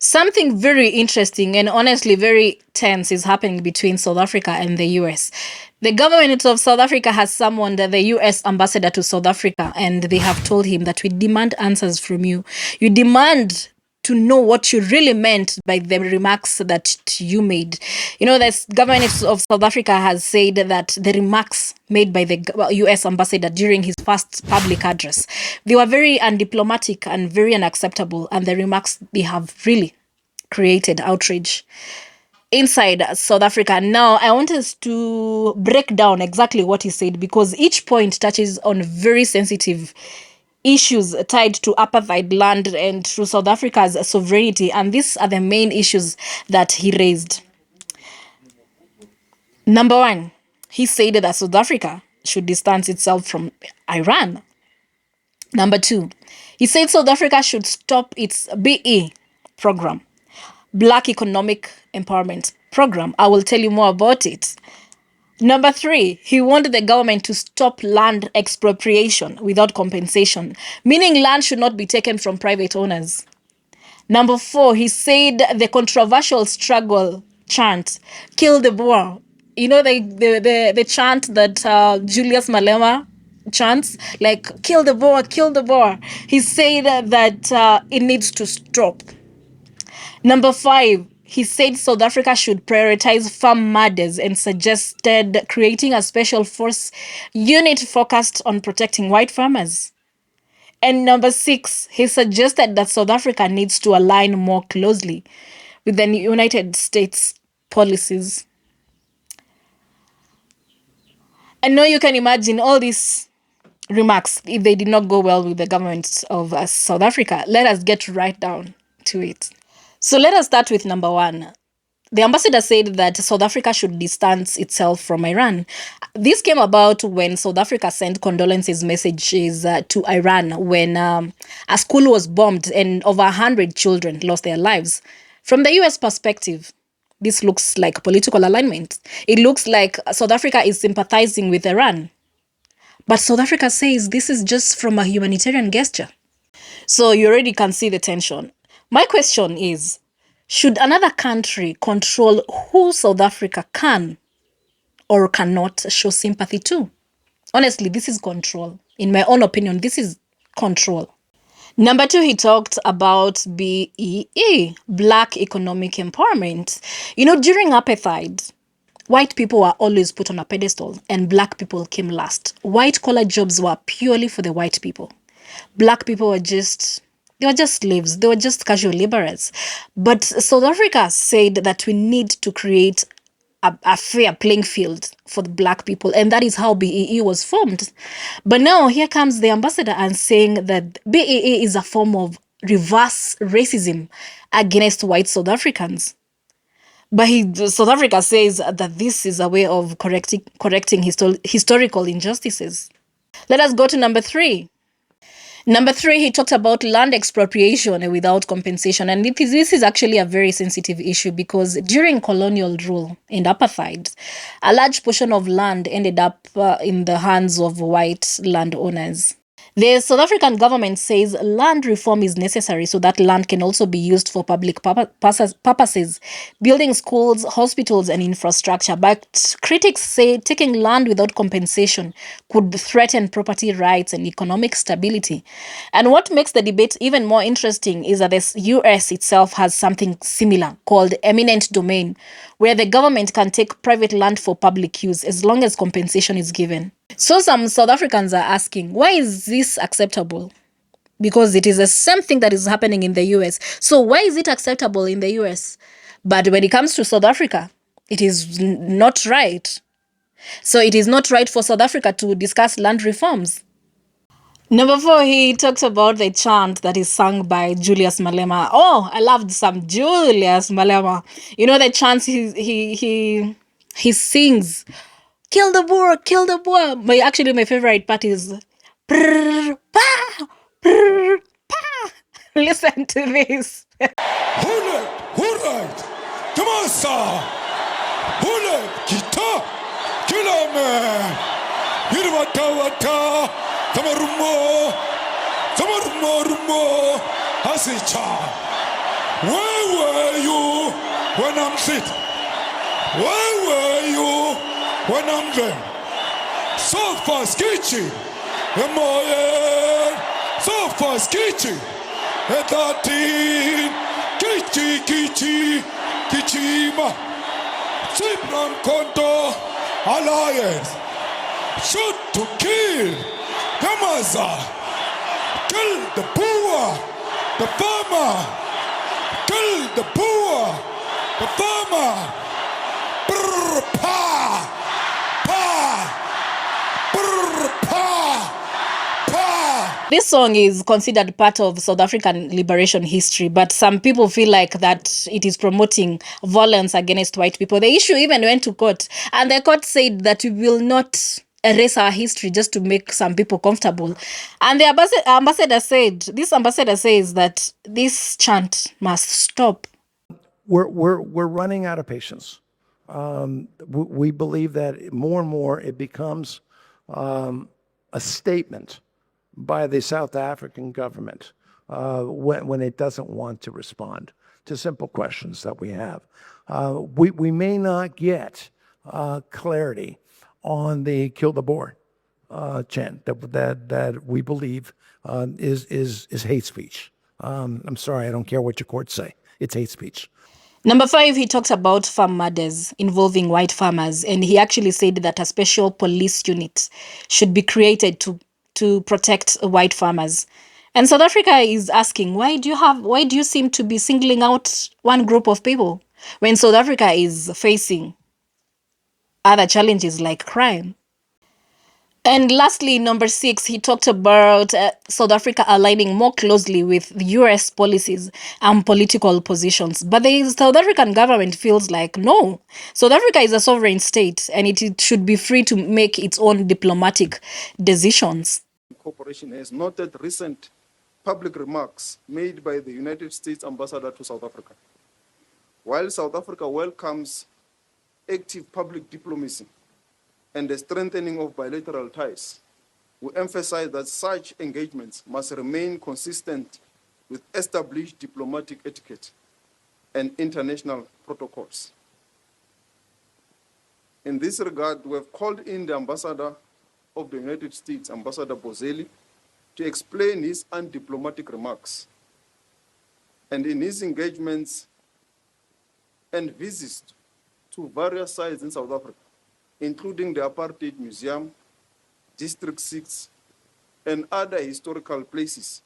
Something very interesting and honestly very tense is happening between South Africa and the US. The government of South Africa has summoned the US ambassador to South Africa, and they have told him that we demand answers from you. You demand to know what you really meant by the remarks that you made. The government of South Africa has said that the remarks made by the US ambassador during his first public address, they were very undiplomatic and very unacceptable, and the remarks, they have really created outrage inside South Africa. Now, I want us to break down exactly what he said, because each point touches on very sensitive issues tied to apartheid land and to South Africa's sovereignty, and these are the main issues that he raised. Number one, he said that South Africa should distance itself from Iran. Number two, he said South Africa should stop its BE program, Black Economic Empowerment Program. I will tell you more about it. Number three, he wanted the government to stop land expropriation without compensation, meaning land should not be taken from private owners. Number four, he said the controversial struggle chant, kill the Boer. The chant that Julius Malema chants, like, kill the Boer, kill the Boer. He said that it needs to stop. Number five, he said South Africa should prioritize farm murders and suggested creating a special force unit focused on protecting white farmers. And number six, he suggested that South Africa needs to align more closely with the United States policies. I know you can imagine all these remarks, if they did not go well with the government of South Africa. Let us get right down to it. So let us start with number one. The ambassador said that South Africa should distance itself from Iran. This came about when South Africa sent condolences messages to Iran when a school was bombed and over 100 children lost their lives. From the US perspective, this looks like political alignment. It looks like South Africa is sympathizing with Iran. But South Africa says this is just from a humanitarian gesture. So you already can see the tension. My question is, should another country control who South Africa can or cannot show sympathy to? Honestly, this is control. In my own opinion, this is control. Number two, he talked about BEE, Black Economic Empowerment. During apartheid, white people were always put on a pedestal and black people came last. White-collar jobs were purely for the white people. Black people were just slaves. They were just casual laborers. But South Africa said that we need to create a fair playing field for the black people, and that is how BEE was formed. But now here comes the ambassador and saying that BEE is a form of reverse racism against white South Africans. But South Africa says that this is a way of correcting historical injustices. Let us go to number three. Number three, he talked about land expropriation without compensation. And this is actually a very sensitive issue because during colonial rule and apartheid, a large portion of land ended up in the hands of white landowners. The South African government says land reform is necessary so that land can also be used for public purposes, building schools, hospitals, and infrastructure. But critics say taking land without compensation could threaten property rights and economic stability. And what makes the debate even more interesting is that the US itself has something similar called eminent domain, where the government can take private land for public use as long as compensation is given. So some South Africans are asking, why is this acceptable? Because it is the same thing that is happening in the US. So why is it acceptable in the US? But when it comes to South Africa, it is not right. So it is not right for South Africa to discuss land reforms. Number four, he talks about the chant that is sung by Julius Malema. Oh, I loved some Julius Malema. The chants he sings. Kill the Boer, kill the Boer. My favorite part is prrr, pa, prrr, pa. Listen to this. Alright, come on, sir. Kita, kilame. Wata, rumo, asicha. Where were you when I'm sick? Where were you when I'm there? So far skichi, emoye. So far skichi, etatin, kichi, kichima. Sibram Konto Alliance. Shoot to kill. Gamaza. Kill the poor, the farmer. Kill the poor, the farmer. Brr, pa, pa, brr, pa, pa. This song is considered part of South African liberation history, but some people feel like that it is promoting violence against white people. The issue even went to court, and the court said that we will not erase our history just to make some people comfortable. And the this ambassador says that this chant must stop. We're running out of patience. We believe that more and more it becomes a statement by the South African government when it doesn't want to respond to simple questions that we have. We may not get clarity on the kill the boer chant that we believe is hate speech. I'm sorry, I don't care what your courts say. It's hate speech. Number 5, he talks about farm murders involving white farmers, and he actually said that a special police unit should be created to protect white farmers. And South Africa is asking, why do you seem to be singling out one group of people when South Africa is facing other challenges like crime? And lastly, number 6, he talked about South Africa aligning more closely with the US policies and political positions. But the South African government feels like, no, South Africa is a sovereign state and it should be free to make its own diplomatic decisions. Corporation has noted recent public remarks made by the United States ambassador to South Africa. While South Africa welcomes active public diplomacy and the strengthening of bilateral ties, we emphasize that such engagements must remain consistent with established diplomatic etiquette and international protocols. In this regard, we have called in the ambassador of the United States, Ambassador Bozell, to explain his undiplomatic remarks. And in his engagements and visits to various sites in South Africa, including the Apartheid Museum, District 6, and other historical places.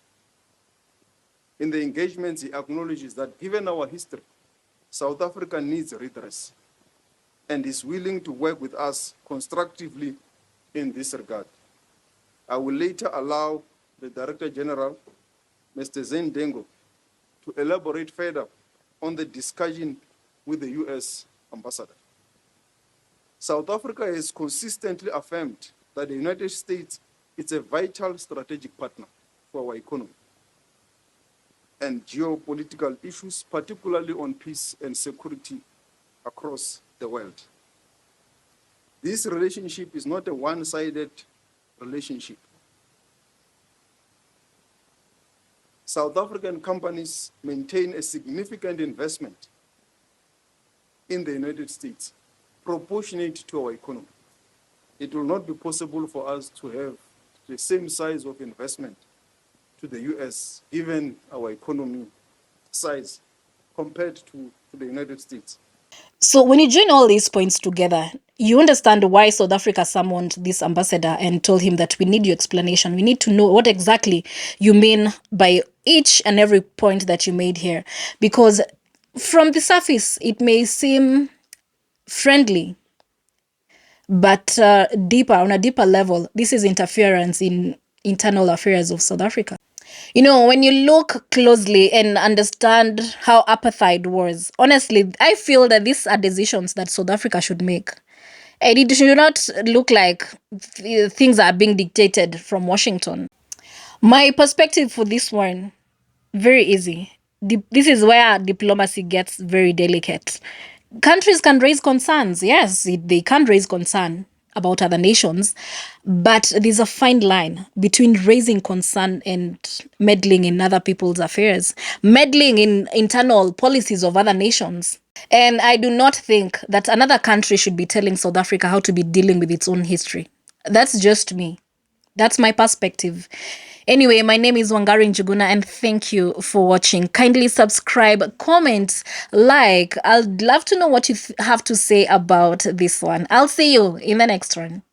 In the engagements, he acknowledges that given our history, South Africa needs redress and is willing to work with us constructively in this regard. I will later allow the Director General, Mr. Zane Dengo, to elaborate further on the discussion with the US ambassador. South Africa has consistently affirmed that the United States is a vital strategic partner for our economy and geopolitical issues, particularly on peace and security across the world. This relationship is not a one-sided relationship. South African companies maintain a significant investment in the United States, proportionate to our economy. It will not be possible for us to have the same size of investment to the US, given our economy size compared to the United States. So when you join all these points together, you understand why South Africa summoned this ambassador and told him that we need your explanation. We need to know what exactly you mean by each and every point that you made here. Because from the surface, it may seem friendly, but on a deeper level, this is interference in internal affairs of South Africa. You know, when you look closely and understand how apartheid was, honestly, I feel that these are decisions that South Africa should make. And it should not look like things are being dictated from Washington. My perspective for this one, very easy. This is where diplomacy gets very delicate. Countries can raise concerns. Yes, they can raise concern. about other nations, but there's a fine line between raising concern and meddling in other people's affairs, meddling in internal policies of other nations. And I do not think that another country should be telling South Africa how to be dealing with its own history. That's just me. That's my perspective. Anyway, my name is Wangari Njuguna, and thank you for watching. Kindly subscribe, comment, like. I'd love to know what you have to say about this one. I'll see you in the next one.